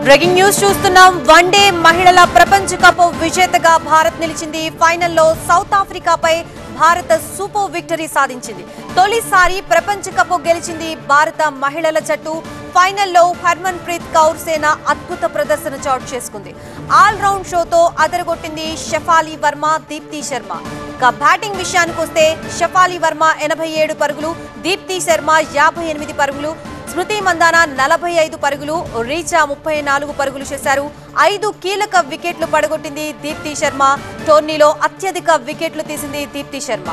Breaking news చూస్తున్నాం. One day మహిళల ప్రపంచ కప్ విజేతగా భారత్ నిలిచింది. ఫైనల్లో సౌత్ ఆఫ్రికాపై భారత సూపర్ విక్టరీ సాధించింది. తొలిసారి ప్రపంచ కప్ గెలిచింది భారత మహిళల జట్టు. ఫైనల్లో హర్మన్ ప్రీత్ కౌర్ సేన అద్భుత ప్రదర్శన చోటు చేసుకుంది. ఆల్ రౌండ్ షోతో అదరగొట్టింది షఫాలి వర్మ, దీప్తి శర్మ. ఇక బ్యాటింగ్ విషయానికి వస్తే షఫాలి వర్మ 87 పరుగులు, దీప్తి శర్మ 58 పరుగులు, స్మృతి మందాన 45 పరుగులు, రీచా 34 పరుగులు చేశారు. 5 కీలక వికెట్లు పడగొట్టింది దీప్తి శర్మ. టోర్నీలో అత్యధిక వికెట్లు తీసింది దీప్తి శర్మ.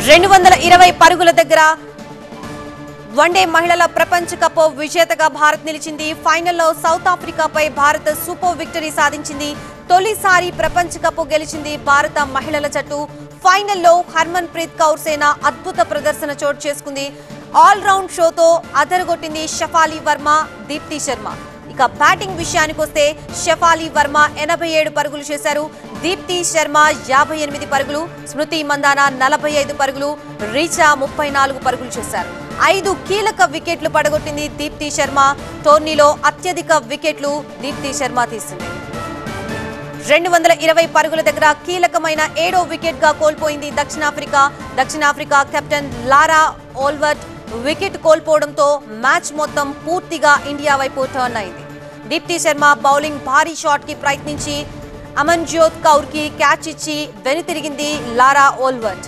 220 పరుగుల దగ్గర వన్డే మహిళల ప్రపంచ కప్ విజేతగా భారత్ నిలిచింది. ఫైనల్లో సౌత్ ఆఫ్రికాపై భారత్ సూపర్ విక్టరీ సాధించింది. తొలిసారి ప్రపంచ కప్ గెలిచింది భారత మహిళల జట్టు. ఫైనల్లో హర్మన్ ప్రీత్ కౌర్ సేన అద్భుత ప్రదర్శన చోటు చేసుకుంది. ఆల్ రౌండ్ షోతో అదరగొట్టింది షఫాలి వర్మ, దీప్తి శర్మ. ఇక బ్యాటింగ్ విషయానికి వస్తే షఫాలి వర్మ 87 పరుగులు చేశారు, దీప్తి శర్మ 58 పరుగులు, స్మృతి మందాన 45 పరుగులు, రీచా 34 పరుగులు చేశారు. 5 కీలక వికెట్లు పడగొట్టింది దీప్తి శర్మ. టోర్నీలో అత్యధిక వికెట్లు దీప్తి శర్మ తీసింది. 220 పరుగుల దగ్గర కీలకమైన 7వ వికెట్ గా కోల్పోయింది దక్షిణాఫ్రికా కెప్టెన్ లారా ఓల్వర్ట్ వికెట్ కోల్పోవడంతో మ్యాచ్ మొత్తం పూర్తిగా ఇండియా వైపు టర్న్ అయింది. దీప్తి శర్మ బౌలింగ్ భారీ షాట్ కి ప్రయత్నించి అమన్జ్యోత్ కౌర్ కి క్యాచ్ ఇచ్చి వెనుతిరిగింది లారా ఓల్వర్ట్.